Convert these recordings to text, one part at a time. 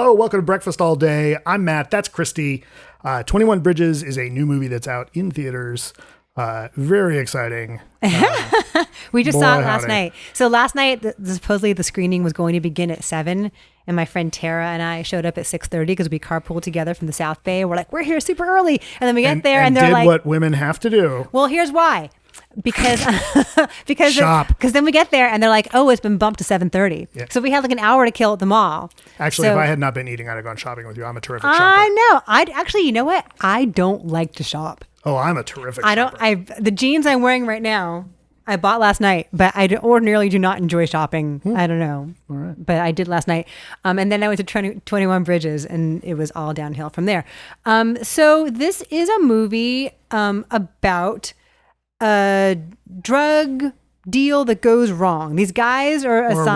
Hello, welcome to Breakfast All Day. I'm Matt. That's Christy. 21 Bridges is a new movie that's out in theaters. Very exciting. We just saw it last night. So last night, supposedly the screening was going to begin at 7, and my friend Tara and I showed up at 6:30 because we carpooled together from the South Bay. We're like, we're here super early, and then we get there, and they're like, what women have to do. Well, here's why. Because Shop. Because then we get there and they're like, oh, it's been bumped to 7:30. Yeah. So we had like an hour to kill at the mall. Actually, if I had not been eating, I'd have gone shopping with you. I'm a terrific shopper. I know. You know what? I don't like to shop. Oh, I'm a terrific shopper. The jeans I'm wearing right now, I bought last night, but I ordinarily do not enjoy shopping. I don't know. All right. But I did last night. And then I went to 21 Bridges and it was all downhill from there. So this is a movie about a drug deal that goes wrong. These guys are assigned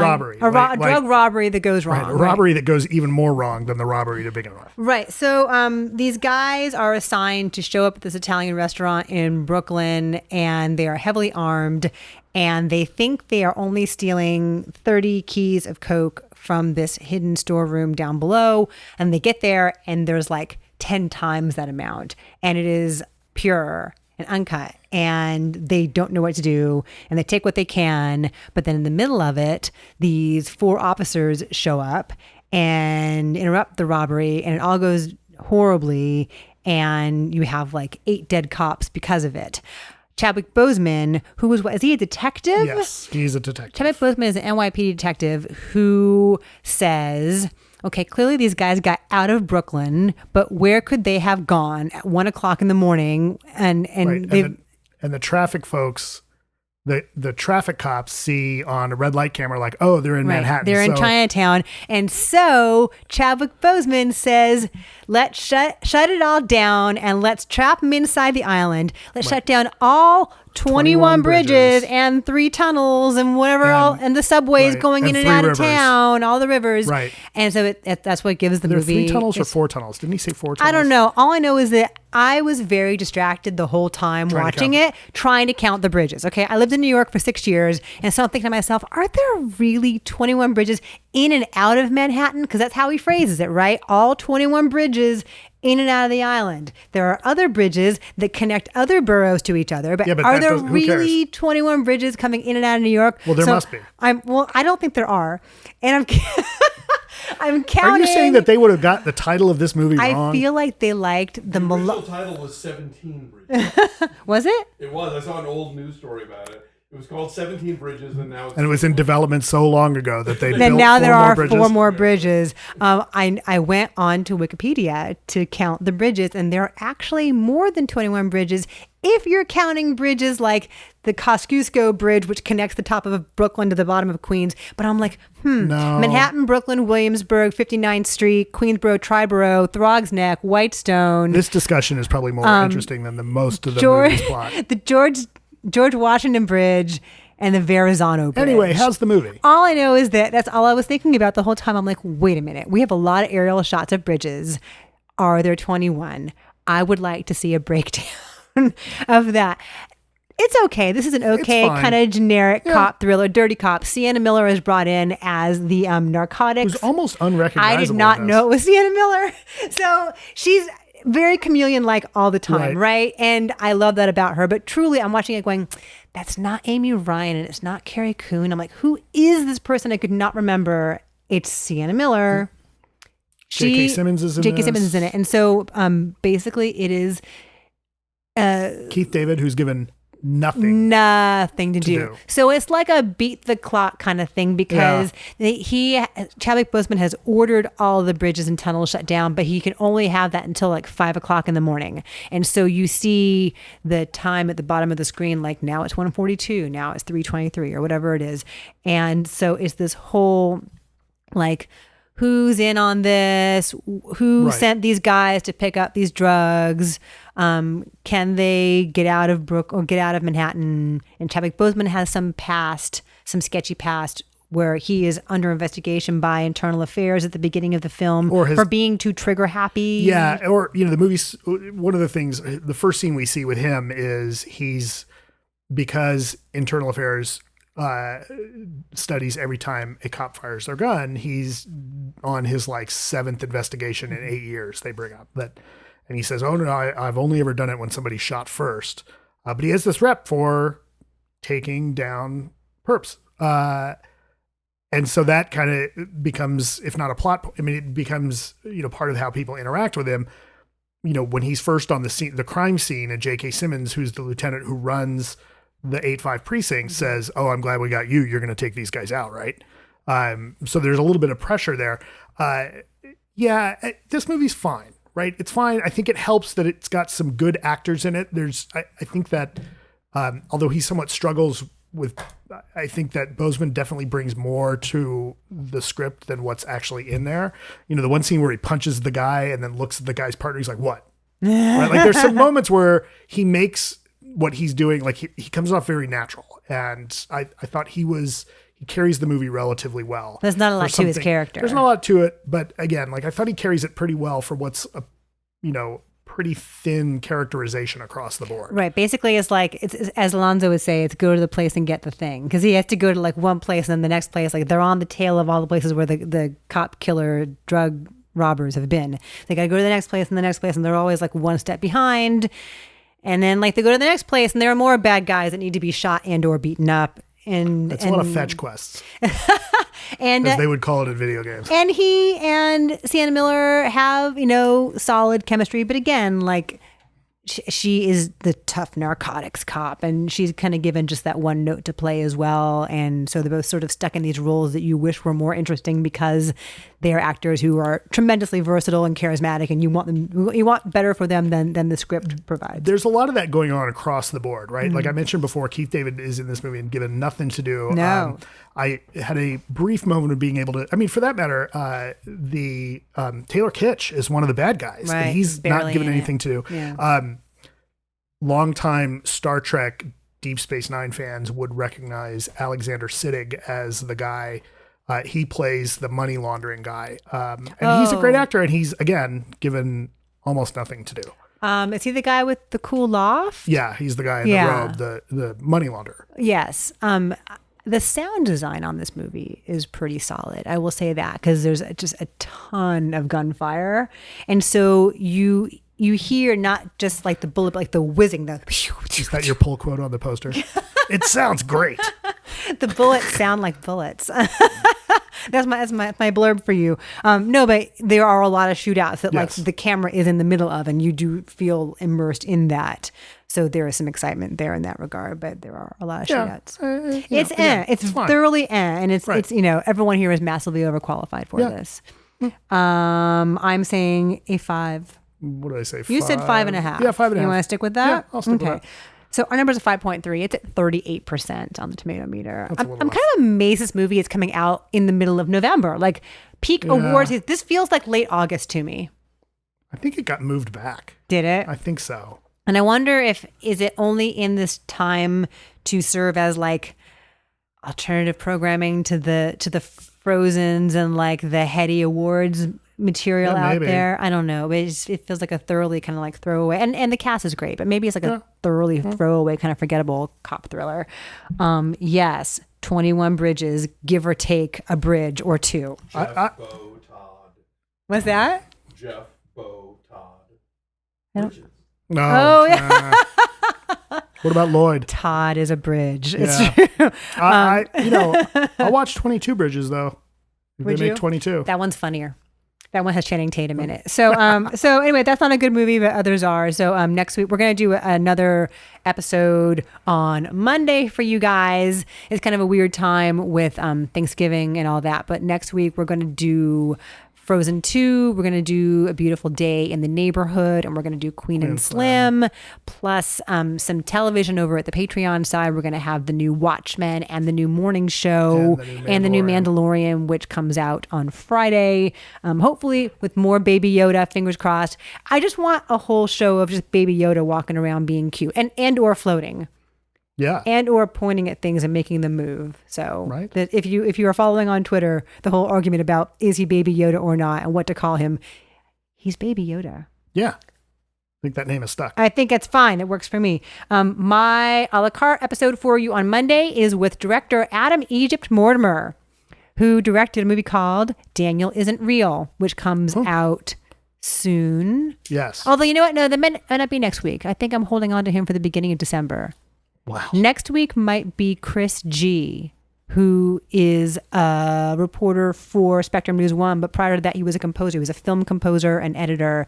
a robbery, drug robbery that goes wrong. Right, a robbery that goes even more wrong than the robbery to begin with. Right. So these guys are assigned to show up at this Italian restaurant in Brooklyn, and they are heavily armed, and they think they are only stealing 30 keys of coke from this hidden storeroom down below, and they get there and there's like 10 times that amount, and it is pure and uncut, and they don't know what to do, and they take what they can. But then in the middle of it, these 4 officers show up and interrupt the robbery, and it all goes horribly, and you have like 8 dead cops because of it. Chadwick Boseman, is he a detective? Yes, he's a detective. Chadwick Boseman is an NYPD detective who says, okay, clearly these guys got out of Brooklyn, but where could they have gone at 1:00 in the morning? And the traffic folks, the traffic cops see on a red light camera like, oh, they're in Manhattan. They're in Chinatown. And so Chadwick Boseman says, let's shut it all down and let's trap them inside the island. Let's shut down all 21 bridges and 3 tunnels and whatever and the subways going in and out of town, all the rivers. Right. And so that's what gives the movie. There are 3 tunnels or 4 tunnels? Didn't he say 4 tunnels? I don't know. All I know is that I was very distracted the whole time watching it, trying to count the bridges. Okay. I lived in New York for 6 years. And so I'm thinking to myself, are there really 21 bridges in and out of Manhattan? Because that's how he phrases it, right? All 21 bridges in and out of the island. There are other bridges that connect other boroughs to each other, but are there really 21 bridges coming in and out of New York? Well, there must be. I don't think there are. And I'm counting. Are you saying that they would have got the title of this movie wrong? I feel like they liked the original title was 17 Bridges. Was it? It was. I saw an old news story about it. It was called 17 Bridges, and now it was in development so long ago that they built then now there are 4 more bridges. I went on to Wikipedia to count the bridges, and there are actually more than 21 bridges if you're counting bridges like the Kosciuszko Bridge, which connects the top of Brooklyn to the bottom of Queens. But I'm like, No. Manhattan, Brooklyn, Williamsburg, 59th Street, Queensboro, Triborough, Throgs Neck, Whitestone. This discussion is probably more interesting than most of the movie's plot. The George Washington Bridge and the Verrazano Bridge. Anyway, how's the movie? All I know is that's all I was thinking about the whole time. I'm like, wait a minute. We have a lot of aerial shots of bridges. Are there 21? I would like to see a breakdown of that. It's okay. This is an okay kind of generic cop thriller, dirty cop. Sienna Miller is brought in as the narcotics. Who's almost unrecognizable. I did not know it was Sienna Miller. So she's very chameleon-like all the time, right? And I love that about her. But truly, I'm watching it going, that's not Amy Ryan and it's not Carrie Coon. I'm like, who is this person? I could not remember. It's Sienna Miller. J.K. Simmons is in it. J.K. Simmons is in it. And so basically it is Keith David, who's given nothing to do. So it's like a beat the clock kind of thing because Chadwick Boseman has ordered all the bridges and tunnels shut down, but he can only have that until like 5:00 in the morning. And so you see the time at the bottom of the screen, like now it's 1:42, now it's 3:23 or whatever it is. And so it's this whole like, who's in on this? Who sent these guys to pick up these drugs? Can they get out of Manhattan? And Chadwick Boseman has some sketchy past where he is under investigation by Internal Affairs at the beginning of the film for being too trigger happy. Yeah. Or, the movie's, one of the things, the first scene we see with him is because Internal Affairs studies every time a cop fires their gun. He's on his like 7th investigation in 8 years. They bring up that, and he says, "Oh no, I've only ever done it when somebody shot first." But he has this rep for taking down perps. And so that kind of becomes, if not a plot, I mean, it becomes, part of how people interact with him. When he's first on the scene, the crime scene, and J.K. Simmons, who's the lieutenant who runs the 8-5 precinct, says, "Oh, I'm glad we got you. You're going to take these guys out, right?" So there's a little bit of pressure there. This movie's fine, right? It's fine. I think it helps that it's got some good actors in it. I think that, although he somewhat struggles with, I think that Boseman definitely brings more to the script than what's actually in there. The one scene where he punches the guy and then looks at the guy's partner, he's like, "What?" Right? Like there's some moments where he makes what he's doing, like he comes off very natural. And I thought he carries the movie relatively well. There's not a lot to his character. There's not a lot to it, but again, like I thought he carries it pretty well for what's a, pretty thin characterization across the board. Right. Basically, it's like, it's as Alonzo would say, it's go to the place and get the thing. Because he has to go to like one place and then the next place. Like they're on the tail of all the places where the cop killer drug robbers have been. They got to go to the next place and the next place, and they're always like one step behind. And then like they go to the next place and there are more bad guys that need to be shot and or beaten up. It's a lot of fetch quests. And as they would call it in video games. And he and Sienna Miller have, solid chemistry. But again, like she is the tough narcotics cop, and she's kind of given just that one note to play as well. And so they're both sort of stuck in these roles that you wish were more interesting because they're actors who are tremendously versatile and charismatic, and you want better for them than the script provides. There's a lot of that going on across the board, right? Mm-hmm. Like I mentioned before, Keith David is in this movie and given nothing to do. No. I had a brief moment of being able to, for that matter, the Taylor Kitsch is one of the bad guys. Right. And he's not given anything to do. Yeah. Longtime Star Trek Deep Space Nine fans would recognize Alexander Siddig as the guy. He plays the money laundering guy. And he's a great actor, and he's, again, given almost nothing to do. Is he the guy with the cool loft? Yeah, he's the guy in the robe, the money launderer. Yes. The sound design on this movie is pretty solid. I will say that, because there's just a ton of gunfire. And so you hear not just like the bullet, but like the whizzing. Is that your pull quote on the poster? It sounds great. The bullets sound like bullets. That's my blurb for you. No, but there are a lot of shootouts that like the camera is in the middle of, and you do feel immersed in that. So there is some excitement there in that regard, but there are a lot of shootouts. It's thoroughly and it's everyone here is massively overqualified for this. I'm saying a 5. What did I say? You said 5.5. Yeah, 5.5. You want to stick with that? Yeah, I'll stick with that. So our number's a 5.3. It's at 38% on the tomato meter. I'm kind rough. of amazed this movie is coming out in the middle of November. Like peak awards. This feels like late August to me. I think it got moved back. Did it? I think so. And I wonder is it only in this time to serve as like alternative programming to the Frozens and like the heady awards material out there. I don't know. It feels like a thoroughly kind of like throwaway, and the cast is great, but maybe it's like a thoroughly throwaway kind of forgettable cop thriller. Yes, 21 Bridges, give or take a bridge or two. Jeff Bo Todd. What's that? Jeff Bo Todd. Bridges. No. Oh yeah. What about Lloyd? Todd is a bridge. Yeah. It's true. I watched 22 Bridges though. Would they you? make 22. That one's funnier. That one has Channing Tatum in it. So anyway, that's not a good movie, but others are. So next week we're going to do another episode on Monday for you guys. It's kind of a weird time with Thanksgiving and all that, but next week we're going to do Frozen 2, we're going to do A Beautiful Day in the Neighborhood, and we're going to do Queen and Slim, plus some television over at the Patreon side. We're going to have the new Watchmen and the new Morning Show and the new Mandalorian, which comes out on Friday. Hopefully with more Baby Yoda, fingers crossed. I just want a whole show of just Baby Yoda walking around being cute and or floating. Yeah. And or pointing at things and making them move. So right. If you are following on Twitter, the whole argument about is he Baby Yoda or not and what to call him, he's Baby Yoda. Yeah. think that name is stuck. I think it's fine. It works for me. My a la carte episode for you on Monday is with director Adam Egypt Mortimer, who directed a movie called Daniel Isn't Real, which comes out soon. Yes. Although, you know what? No, that might not be next week. I think I'm holding on to him for the beginning of December. Wow. Next week might be Chris G., who is a reporter for Spectrum News 1, but prior to that, he was a composer. He was a film composer and editor,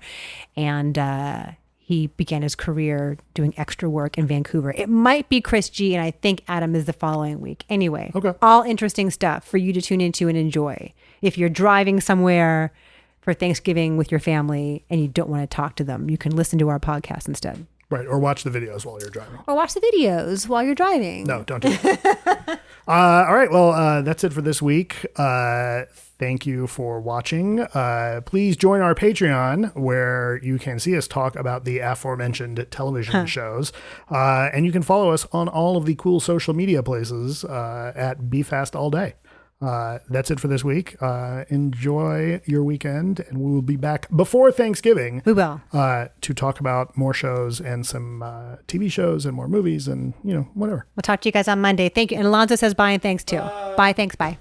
and he began his career doing extra work in Vancouver. It might be Chris G., and I think Adam is the following week. Anyway, all interesting stuff for you to tune into and enjoy. If you're driving somewhere for Thanksgiving with your family and you don't want to talk to them, you can listen to our podcast instead. Right, or watch the videos while you're driving. Or watch the videos while you're driving. No, don't do that. All right, well, that's it for this week. Thank you for watching. Please join our Patreon, where you can see us talk about the aforementioned television shows. And you can follow us on all of the cool social media places at BeFastAllDay. That's it for this week. Enjoy your weekend, and we will be back before Thanksgiving. We will. To talk about more shows and some TV shows and more movies and, whatever. We'll talk to you guys on Monday. Thank you. And Alonzo says bye and thanks too. Bye, thanks, bye.